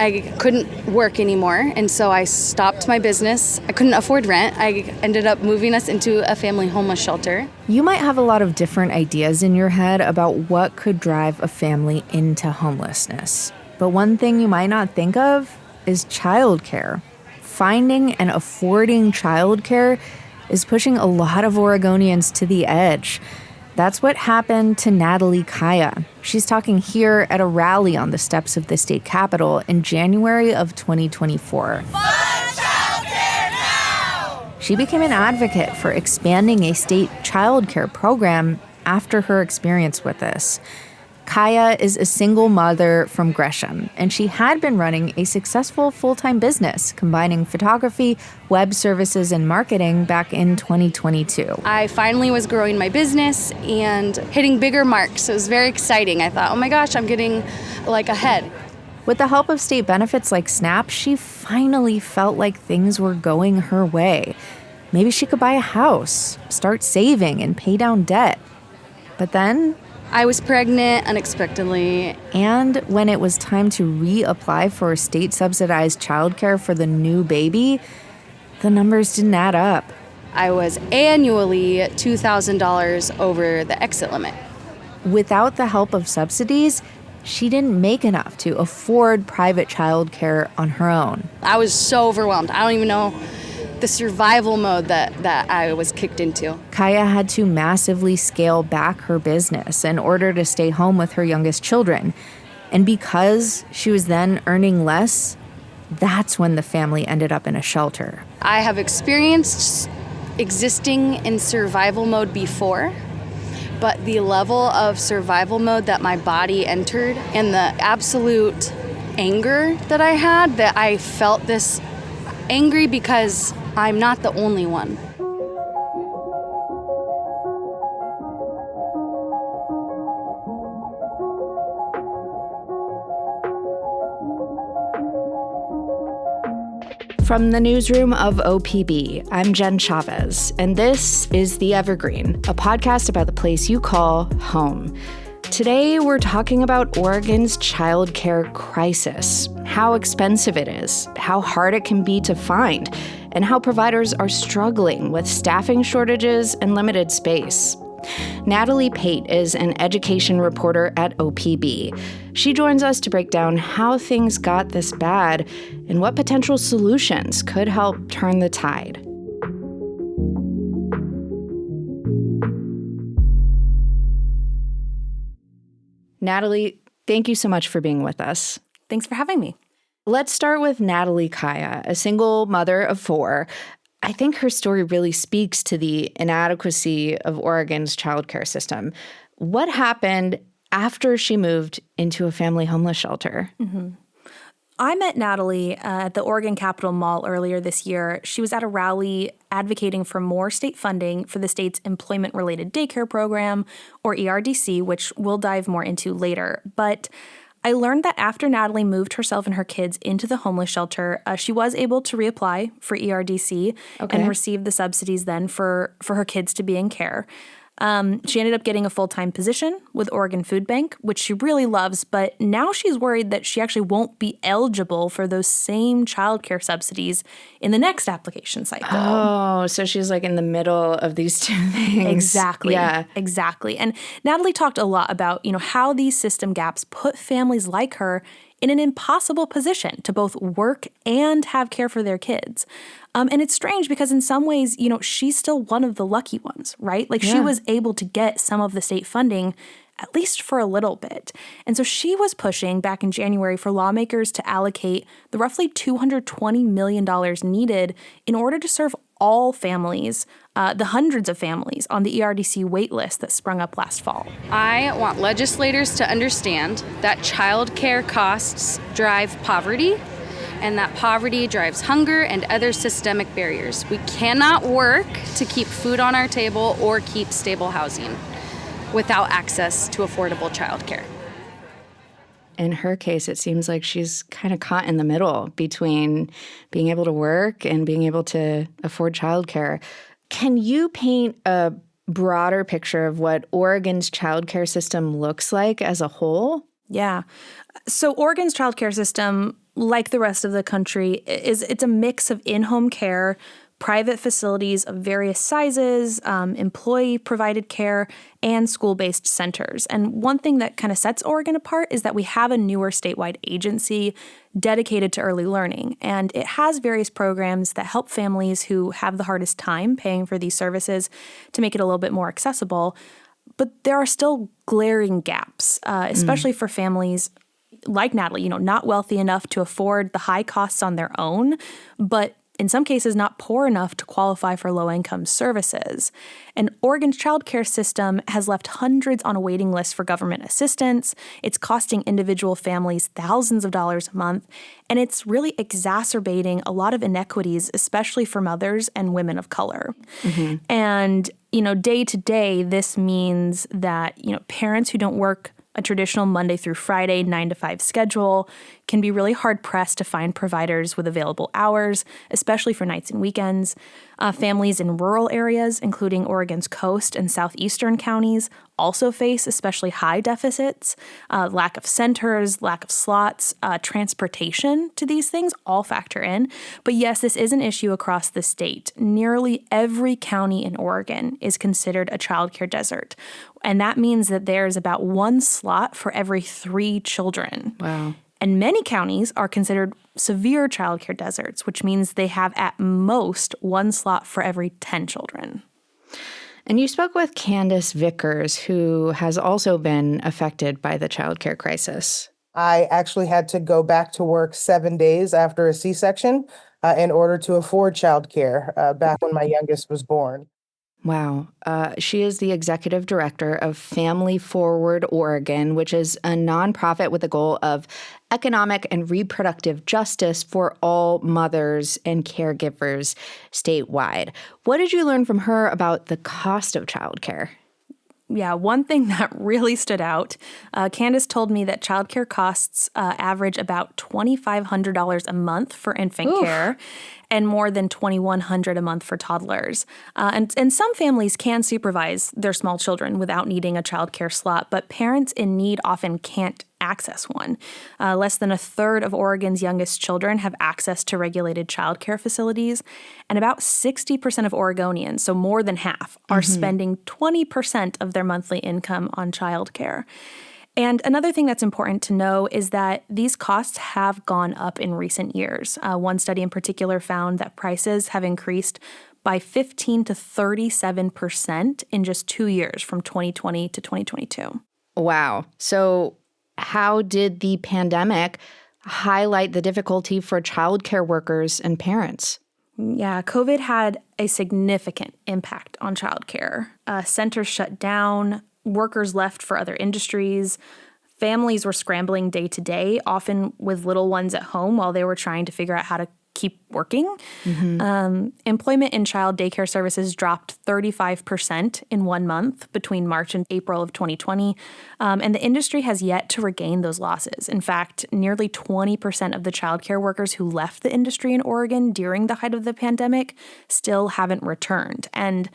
I couldn't work anymore, and so I stopped my business. I couldn't afford rent. I ended up moving us into a family homeless shelter. You might have a lot of different ideas in your head about what could drive a family into homelessness. But one thing you might not think of is childcare. Finding and affording childcare is pushing a lot of Oregonians to the edge. That's what happened to Natalie Kaya. She's talking here at a rally on the steps of the state capitol in January of 2024. Fund childcare now! She became an advocate for expanding a state childcare program after her experience with this. Kaya is a single mother from Gresham, and she had been running a successful full-time business, combining photography, web services, and marketing back in 2022. I finally was growing my business and hitting bigger marks. It was very exciting. I thought, oh my gosh, I'm getting ahead. With the help of state benefits like SNAP, she finally felt like things were going her way. Maybe she could buy a house, start saving, and pay down debt. But then I was pregnant unexpectedly. And when it was time to reapply for state-subsidized childcare for the new baby, the numbers didn't add up. I was annually $2,000 over the exit limit. Without the help of subsidies, she didn't make enough to afford private childcare on her own. I was so overwhelmed. I don't even know the survival mode that I was kicked into. Kaya had to massively scale back her business in order to stay home with her youngest children. And because she was then earning less, that's when the family ended up in a shelter. I have experienced existing in survival mode before, but the level of survival mode that my body entered and the absolute anger that I had, that I felt this angry because I'm not the only one. From the newsroom of OPB, I'm Jen Chavez, and this is The Evergreen, a podcast about the place you call home. Today, we're talking about Oregon's childcare crisis, how expensive it is, how hard it can be to find, and how providers are struggling with staffing shortages and limited space. Natalie Pate is an education reporter at OPB. She joins us to break down how things got this bad and what potential solutions could help turn the tide. Natalie, thank you so much for being with us. Thanks for having me. Let's start with Natalie Kaya, a single mother of 4. I think her story really speaks to the inadequacy of Oregon's childcare system. What happened after she moved into a family homeless shelter? Mm-hmm. I met Natalie at the Oregon Capitol Mall earlier this year. She was at a rally advocating for more state funding for the state's employment-related daycare program, or ERDC, which we'll dive more into later. But I learned that after Natalie moved herself and her kids into the homeless shelter, she was able to reapply for ERDC and receive the subsidies then for her kids to be in care. She ended up getting a full-time position with Oregon Food Bank, which she really loves, but now she's worried that she actually won't be eligible for those same childcare subsidies in the next application cycle. Oh, so she's in the middle of these two things. Exactly. Yeah. Exactly. And Natalie talked a lot about, how these system gaps put families like her in an impossible position to both work and have care for their kids. And it's strange because in some ways, she's still one of the lucky ones, right? She was able to get some of the state funding, at least for a little bit. And so she was pushing back in January for lawmakers to allocate the roughly $220 million needed in order to serve all families, the hundreds of families on the ERDC wait list that sprung up last fall. I want legislators to understand that childcare costs drive poverty, and that poverty drives hunger and other systemic barriers. We cannot work to keep food on our table or keep stable housing without access to affordable childcare. In her case, it seems like she's kind of caught in the middle between being able to work and being able to afford childcare. Can you paint a broader picture of what Oregon's childcare system looks like as a whole? Yeah. So Oregon's childcare system, like the rest of the country, it's a mix of in-home care, private facilities of various sizes, employee-provided care, and school-based centers. And one thing that kind of sets Oregon apart is that we have a newer statewide agency dedicated to early learning. And it has various programs that help families who have the hardest time paying for these services to make it a little bit more accessible. But there are still glaring gaps, especially for families like Natalie, not wealthy enough to afford the high costs on their own, but in some cases not poor enough to qualify for low-income services. And Oregon's childcare system has left hundreds on a waiting list for government assistance. It's costing individual families thousands of dollars a month, and it's really exacerbating a lot of inequities, especially for mothers and women of color. Mm-hmm. And, day to day, this means that, parents who don't work a traditional Monday through Friday 9-to-5 schedule can be really hard-pressed to find providers with available hours, especially for nights and weekends. Families in rural areas, including Oregon's coast and southeastern counties, also face especially high deficits. Lack of centers, lack of slots, transportation to these things all factor in. But yes, this is an issue across the state. Nearly every county in Oregon is considered a childcare desert. And that means that there's about one slot for every 3 children. Wow. And many counties are considered severe childcare deserts, which means they have at most one slot for every 10 children. And you spoke with Candace Vickers, who has also been affected by the childcare crisis. I actually had to go back to work 7 days after a C-section in order to afford childcare back when my youngest was born. Wow. She is the executive director of Family Forward Oregon, which is a nonprofit with the goal of economic and reproductive justice for all mothers and caregivers statewide. What did you learn from her about the cost of childcare? Yeah, one thing that really stood out, Candace told me that childcare costs average about $2,500 a month for infant care and more than $2,100 a month for toddlers. And some families can supervise their small children without needing a childcare slot, but parents in need often can't access one. Less than a third of Oregon's youngest children have access to regulated childcare facilities, and about 60% of Oregonians, so more than half, are spending 20% of their monthly income on childcare. And another thing that's important to know is that these costs have gone up in recent years. One study in particular found that prices have increased by 15 to 37% in just 2 years, from 2020 to 2022. Wow. So how did the pandemic highlight the difficulty for childcare workers and parents? Yeah, COVID had a significant impact on childcare. Centers shut down, workers left for other industries. Families were scrambling day to day, often with little ones at home while they were trying to figure out how to keep working. Employment in child daycare services dropped 35% in 1 month between March and April of 2020, and the industry has yet to regain those losses. In fact, nearly 20% of the childcare workers who left the industry in Oregon during the height of the pandemic still haven't returned. And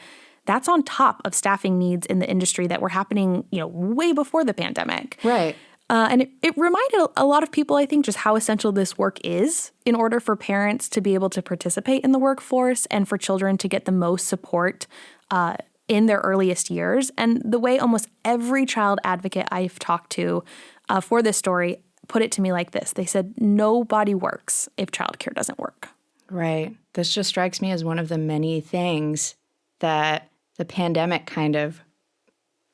that's on top of staffing needs in the industry that were happening, way before the pandemic. Right. And it reminded a lot of people, I think, just how essential this work is in order for parents to be able to participate in the workforce and for children to get the most support in their earliest years. And the way almost every child advocate I've talked to for this story put it to me like this. They said, nobody works if childcare doesn't work. Right. This just strikes me as one of the many things that the pandemic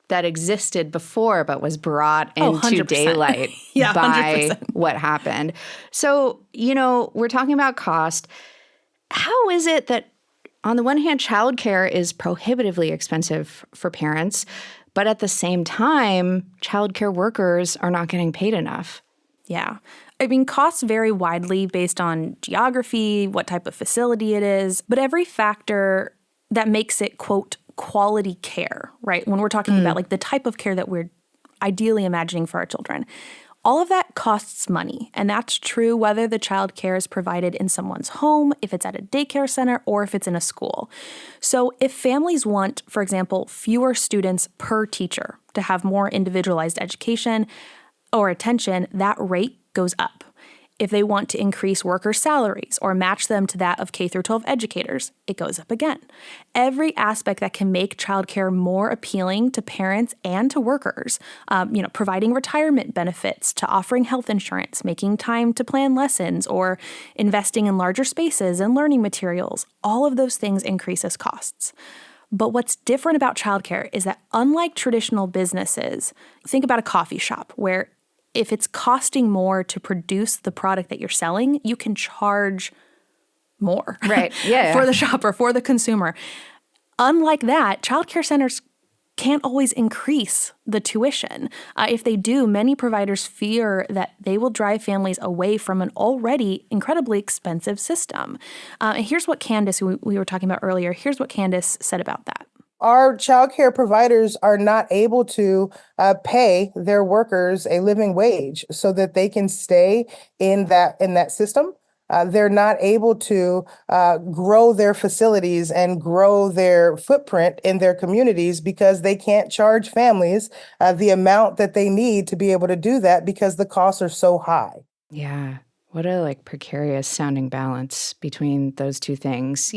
that existed before but was brought into 100%. daylight by 100%. what happened. So, we're talking about cost. How is it that, on the one hand, childcare is prohibitively expensive for parents, but at the same time, childcare workers are not getting paid enough? Yeah. I mean, costs vary widely based on geography, what type of facility it is, but every factor that makes it, quote, quality care, right? When we're talking about like the type of care that we're ideally imagining for our children, all of that costs money. And that's true whether the child care is provided in someone's home, if it's at a daycare center, or if it's in a school. So if families want, for example, fewer students per teacher to have more individualized education, or attention, that rate goes up. If they want to increase workers' salaries or match them to that of K through 12 educators, it goes up again. Every aspect that can make childcare more appealing to parents and to workers, providing retirement benefits, to offering health insurance, making time to plan lessons, or investing in larger spaces and learning materials, all of those things increases costs. But what's different about childcare is that unlike traditional businesses, think about a coffee shop where if it's costing more to produce the product that you're selling, you can charge more Right. Yeah. for the shopper, for the consumer. Unlike that, childcare centers can't always increase the tuition. If they do, many providers fear that they will drive families away from an already incredibly expensive system. And here's what Candace, who we were talking about earlier, here's what Candace said about that. Our childcare providers are not able to pay their workers a living wage so that they can stay in that system. They're not able to grow their facilities and grow their footprint in their communities because they can't charge families the amount that they need to be able to do that because the costs are so high. Yeah. What a precarious sounding balance between those two things.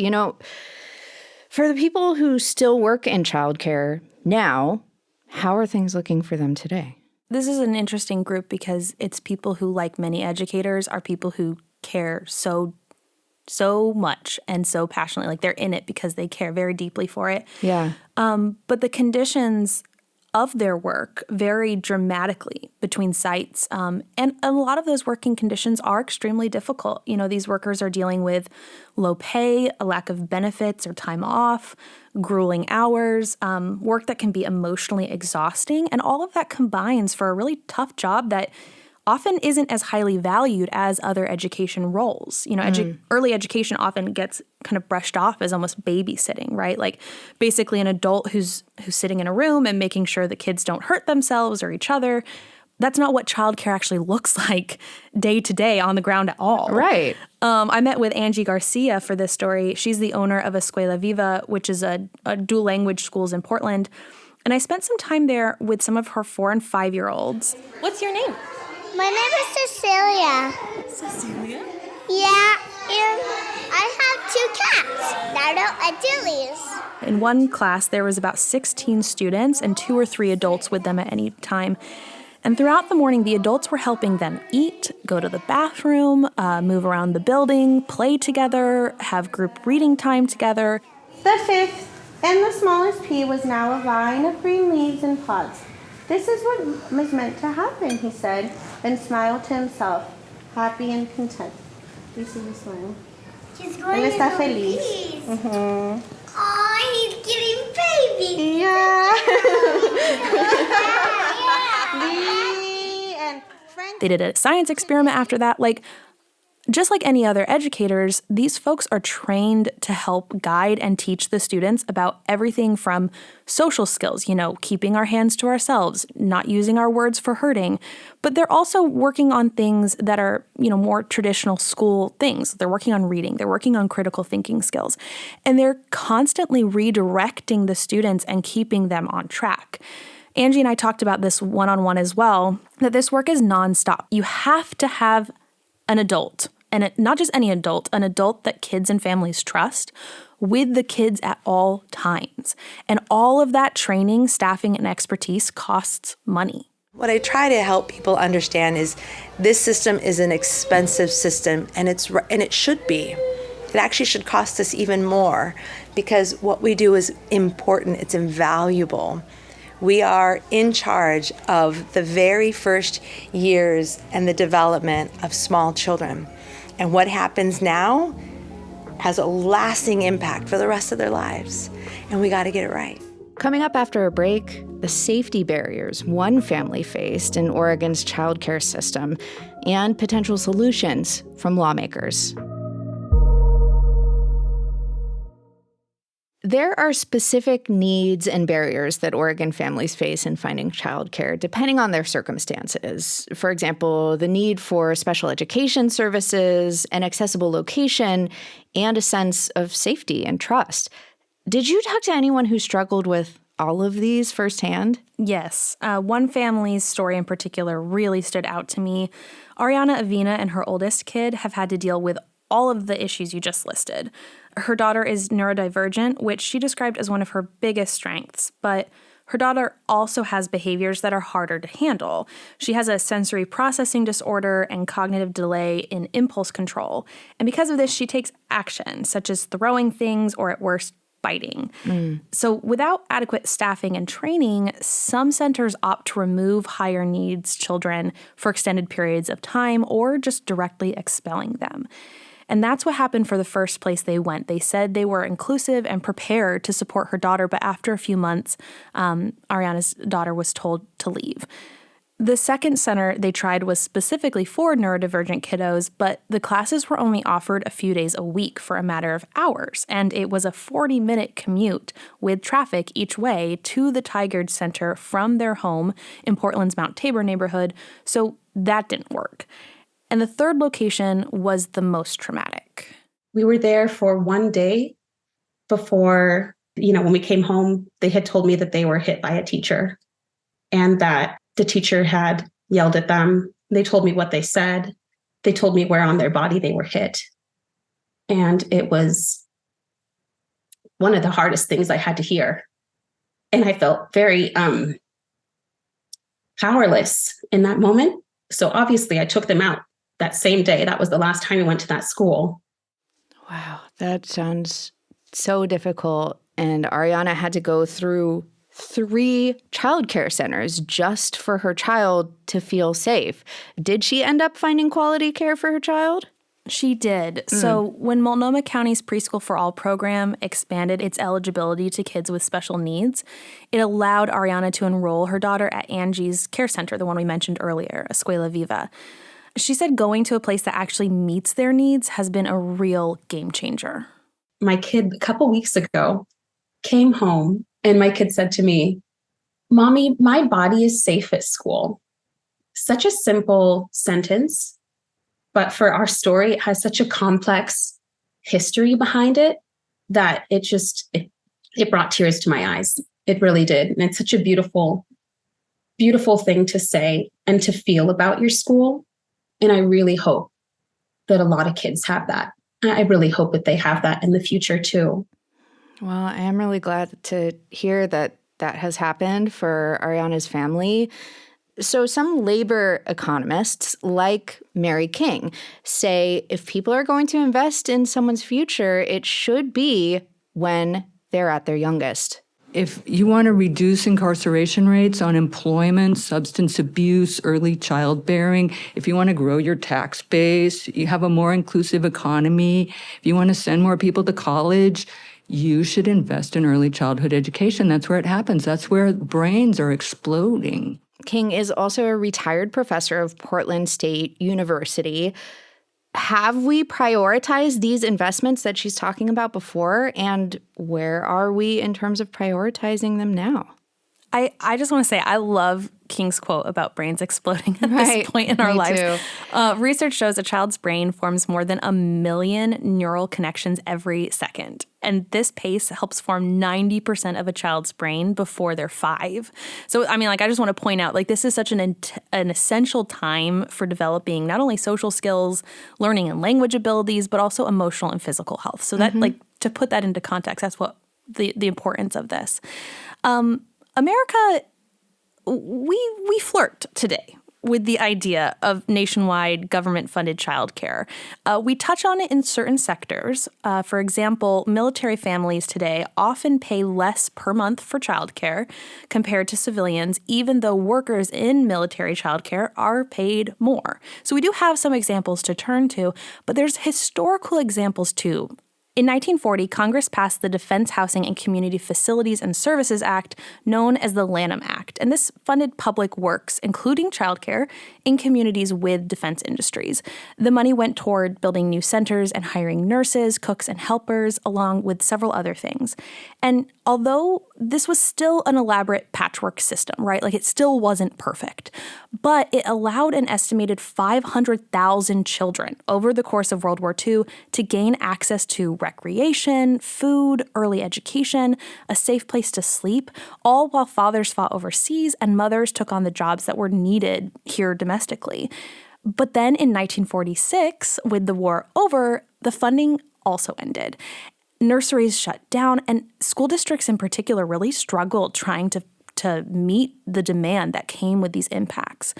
For the people who still work in childcare now, how are things looking for them today? This is an interesting group because it's people who, like many educators, are people who care so much and so passionately. They're in it because they care very deeply for it. Yeah. But the conditions of their work vary dramatically between sites. And a lot of those working conditions are extremely difficult. These workers are dealing with low pay, a lack of benefits or time off, grueling hours, work that can be emotionally exhausting. And all of that combines for a really tough job that often isn't as highly valued as other education roles. Early education often gets kind of brushed off as almost babysitting, right? Basically an adult who's sitting in a room and making sure the kids don't hurt themselves or each other. That's not what childcare actually looks like day to day on the ground at all. Right. I met with Angie Garcia for this story. She's the owner of Escuela Viva, which is a dual language schools in Portland. And I spent some time there with some of her 4- and 5-year-olds. What's your name? My name is Cecilia. Cecilia? Yeah, and I have 2 cats, Nardo and Dillies. In one class, there was about 16 students and 2 or 3 adults with them at any time. And throughout the morning, the adults were helping them eat, go to the bathroom, move around the building, play together, have group reading time together. The 5th and the smallest pea was now a vine of green leaves and pods. This is what was meant to happen, he said, and smiled to himself, happy and content. Do you see him smile? He's going Él to está go feliz. peas. Mhm. Oh, he's getting babies. Yeah. Yeah. And Frank. They did a science experiment after that. Just like any other educators, these folks are trained to help guide and teach the students about everything from social skills, keeping our hands to ourselves, not using our words for hurting. But they're also working on things that are, more traditional school things. They're working on reading. They're working on critical thinking skills. And they're constantly redirecting the students and keeping them on track. Angie and I talked about this one-on-one as well, that this work is nonstop. You have to have an adult, and not just any adult, an adult that kids and families trust, with the kids at all times. And all of that training, staffing, and expertise costs money. What I try to help people understand is this system is an expensive system, and it should be. It actually should cost us even more because what we do is important, it's invaluable. We are in charge of the very first years and the development of small children. And what happens now has a lasting impact for the rest of their lives. And we got to get it right. Coming up after a break, the safety barriers one family faced in Oregon's childcare system and potential solutions from lawmakers. There are specific needs and barriers that Oregon families face in finding childcare, depending on their circumstances. For example, the need for special education services, an accessible location, and a sense of safety and trust. Did you talk to anyone who struggled with all of these firsthand? Yes. One family's story in particular really stood out to me. Ariana Avina and her oldest kid have had to deal with all of the issues you just listed. Her daughter is neurodivergent, which she described as one of her biggest strengths, but her daughter also has behaviors that are harder to handle. She has a sensory processing disorder and cognitive delay in impulse control. And because of this, she takes action, such as throwing things or, at worst, biting. So without adequate staffing and training, some centers opt to remove higher needs children for extended periods of time or just directly expelling them. And that's what happened for the first place they went. They said they were inclusive and prepared to support her daughter, but after a few months, Ariana's daughter was told to leave. The second center they tried was specifically for neurodivergent kiddos, but the classes were only offered a few days a week for a matter of hours, and it was a 40-minute commute with traffic each way to the Tigard Center from their home in Portland's Mount Tabor neighborhood, so that didn't work. And the third location was the most traumatic. We were there for one day before, when we came home, they had told me that they were hit by a teacher and that the teacher had yelled at them. They told me what they said. They told me where on their body they were hit. And it was one of the hardest things I had to hear. And I felt very powerless in that moment. So obviously I took them out that same day. That was the last time we went to that school. Wow, that sounds so difficult. And Ariana had to go through 3 childcare centers just for her child to feel safe. Did she end up finding quality care for her child? She did. So when Multnomah County's Preschool for All program expanded its eligibility to kids with special needs, it allowed Ariana to enroll her daughter at Angie's care center, the one we mentioned earlier, Escuela Viva. She said going to a place that actually meets their needs has been a real game changer. My kid, a couple weeks ago, came home and my kid said to me, "Mommy, my body is safe at school." Such a simple sentence, but for our story, it has such a complex history behind it that it brought tears to my eyes. It really did. And it's such a beautiful, beautiful thing to say and to feel about your school. And I really hope that a lot of kids have that. I really hope that they have that in the future too. Well, I am really glad to hear that that has happened for Ariana's family. So some labor economists, like Mary King, say if people are going to invest in someone's future, it should be when they're at their youngest. If you want to reduce incarceration rates, unemployment, substance abuse, early childbearing, if you want to grow your tax base, you have a more inclusive economy, if you want to send more people to college, you should invest in early childhood education. That's where it happens. That's where brains are exploding. King is also a retired professor of Portland State University. Have we prioritized these investments that she's talking about before? And where are we in terms of prioritizing them now? I just want to say I love King's quote about brains exploding at this point in our lives. Research shows a child's brain forms more than 1 million neural connections every second. And this pace helps form 90% of a child's brain before they're 5. So, I just want to point out, this is such an essential time for developing not only social skills, learning and language abilities, but also emotional and physical health. So that, to put that into context, that's what the importance of this. America, we flirt today with the idea of nationwide government-funded childcare. We touch on it in certain sectors. For example, military families today often pay less per month for childcare compared to civilians, even though workers in military childcare are paid more. So we do have some examples to turn to, but there's historical examples too. In 1940, Congress passed the Defense Housing and Community Facilities and Services Act, known as the Lanham Act, and this funded public works, including childcare, in communities with defense industries. The money went toward building new centers and hiring nurses, cooks, and helpers, along with several other things. And although this was still an elaborate patchwork system, right? It still wasn't perfect, but it allowed an estimated 500,000 children over the course of World War II to gain access to recreation, food, early education, a safe place to sleep, all while fathers fought overseas and mothers took on the jobs that were needed here domestically. But then in 1946, with the war over, the funding also ended. Nurseries shut down, and school districts in particular really struggled trying to meet the demand that came with these impacts.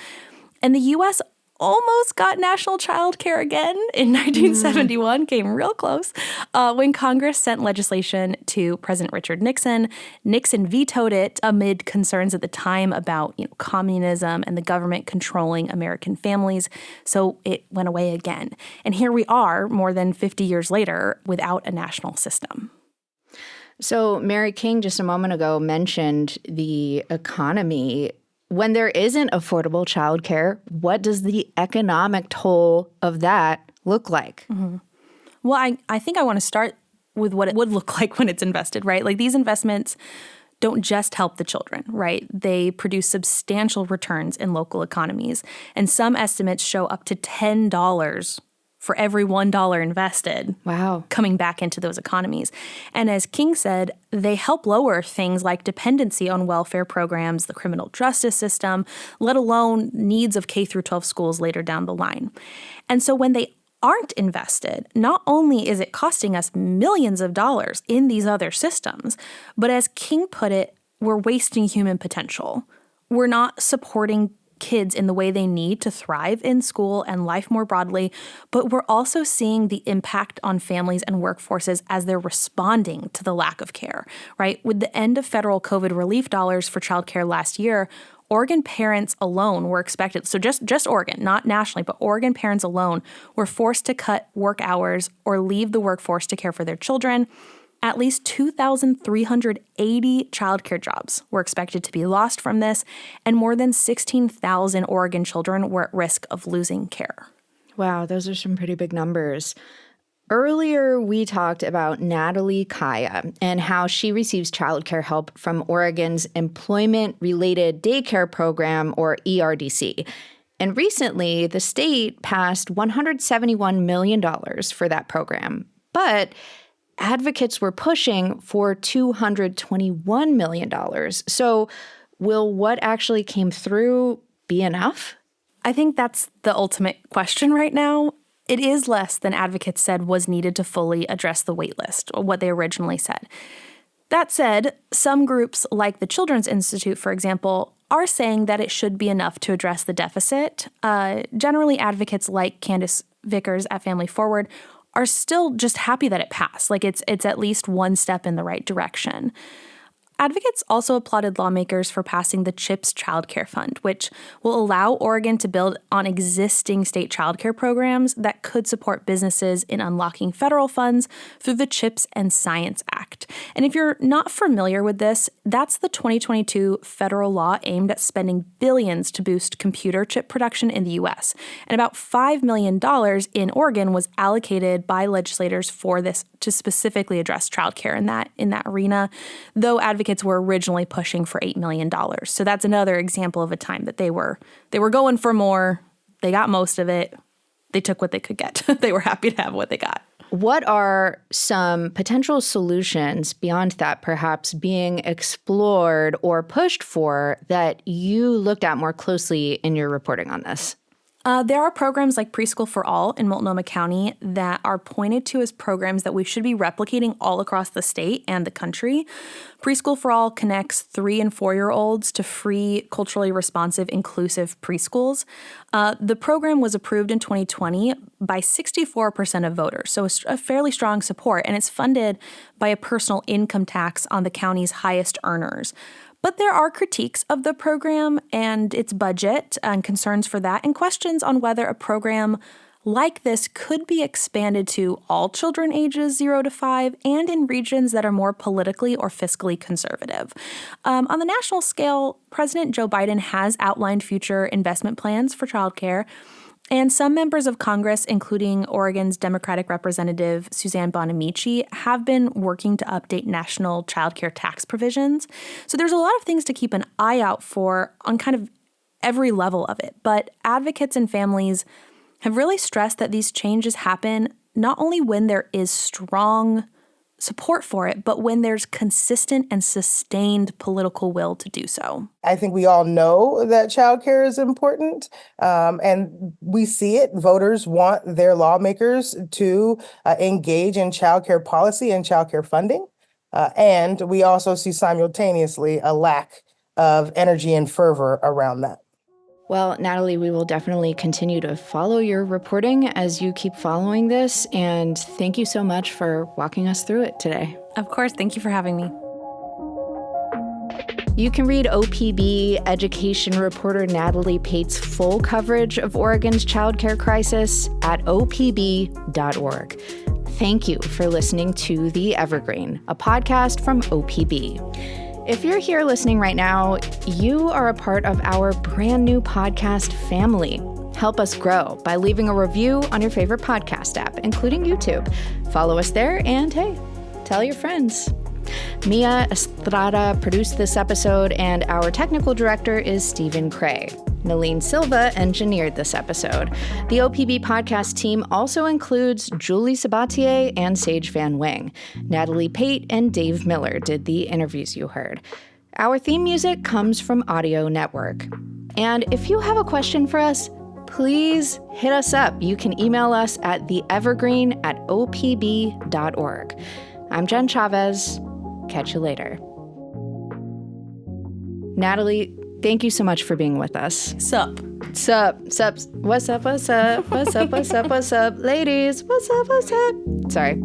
And the U.S. almost got national childcare again in 1971, came real close, when Congress sent legislation to President Richard Nixon. Nixon vetoed it amid concerns at the time about communism and the government controlling American families. So it went away again. And here we are, more than 50 years later, without a national system. So Mary King just a moment ago mentioned the economy. When there isn't affordable childcare, what does the economic toll of that look like? Mm-hmm. Well, I think I want to start with what it would look like when it's invested, right? Like these investments don't just help the children, right? They produce substantial returns in local economies. And some estimates show up to $10 for every $1 invested. Wow. Coming back into those economies. And as King said, they help lower things like dependency on welfare programs, the criminal justice system, let alone needs of K through 12 schools later down the line. And so when they aren't invested, not only is it costing us millions of dollars in these other systems, but as King put it, we're wasting human potential. We're not supporting kids in the way they need to thrive in school and life more broadly, but we're also seeing the impact on families and workforces as they're responding to the lack of care, right? With the end of federal COVID relief dollars for childcare last year, Oregon parents alone were expected, so just Oregon, not nationally, but Oregon parents alone were forced to cut work hours or leave the workforce to care for their children. At least 2,380 childcare jobs were expected to be lost from this, and more than 16,000 Oregon children were at risk of losing care. Wow, those are some pretty big numbers. Earlier, we talked about Natalie Kaya and how she receives childcare help from Oregon's Employment-Related Daycare Program, or ERDC. And recently, the state passed $171 million for that program. But advocates were pushing for $221 million. So will what actually came through be enough? I think that's the ultimate question right now. It is less than advocates said was needed to fully address the wait list, or what they originally said. That said, some groups like the Children's Institute, for example, are saying that it should be enough to address the deficit. Generally, advocates like Candace Vickers at Family Forward are still just happy that it passed. Like it's at least one step in the right direction. Advocates also applauded lawmakers for passing the CHIPS Childcare Fund, which will allow Oregon to build on existing state childcare programs that could support businesses in unlocking federal funds through the CHIPS and Science Act. And if you're not familiar with this, that's the 2022 federal law aimed at spending billions to boost computer chip production in the U.S. And about $5 million in Oregon was allocated by legislators for this to specifically address childcare in that arena, though advocates were originally pushing for $8 million. So that's another example of a time that they were going for more. They got most of it. They took what they could get. They were happy to have what they got. What are some potential solutions beyond that perhaps being explored or pushed for that you looked at more closely in your reporting on this? There are programs like Preschool for All in Multnomah County that are pointed to as programs that we should be replicating all across the state and the country. Preschool for All connects 3- and 4-year-olds to free, culturally responsive, inclusive preschools. The program was approved in 2020 by 64% of voters, so a fairly strong support, and it's funded by a personal income tax on the county's highest earners. But there are critiques of the program and its budget and concerns for that, and questions on whether a program like this could be expanded to all children ages 0 to 5 and in regions that are more politically or fiscally conservative. On the national scale, President Joe Biden has outlined future investment plans for childcare. And some members of Congress, including Oregon's Democratic Representative Suzanne Bonamici, have been working to update national childcare tax provisions. So there's a lot of things to keep an eye out for on kind of every level of it. But advocates and families have really stressed that these changes happen not only when there is strong support for it, but when there's consistent and sustained political will to do so. I think we all know that childcare is important, and we see it. Voters want their lawmakers to engage in childcare policy and childcare funding. And we also see simultaneously a lack of energy and fervor around that. Well, Natalie, we will definitely continue to follow your reporting as you keep following this. And thank you so much for walking us through it today. Of course, thank you for having me. You can read OPB education reporter Natalie Pate's full coverage of Oregon's childcare crisis at opb.org. Thank you for listening to The Evergreen, a podcast from OPB. If you're here listening right now, you are a part of our brand new podcast family. Help us grow by leaving a review on your favorite podcast app, including YouTube. Follow us there and, hey, tell your friends. Mia Estrada produced this episode, and our technical director is Stephen Cray. Nalene Silva engineered this episode. The OPB podcast team also includes Julie Sabatier and Sage Van Wing. Natalie Pate and Dave Miller did the interviews you heard. Our theme music comes from Audio Network. And if you have a question for us, please hit us up. You can email us at theevergreen@opb.org. I'm Jen Chavez. Catch you later. Natalie, thank you so much for being with us. Sup. What's up, ladies? What's up? Sorry.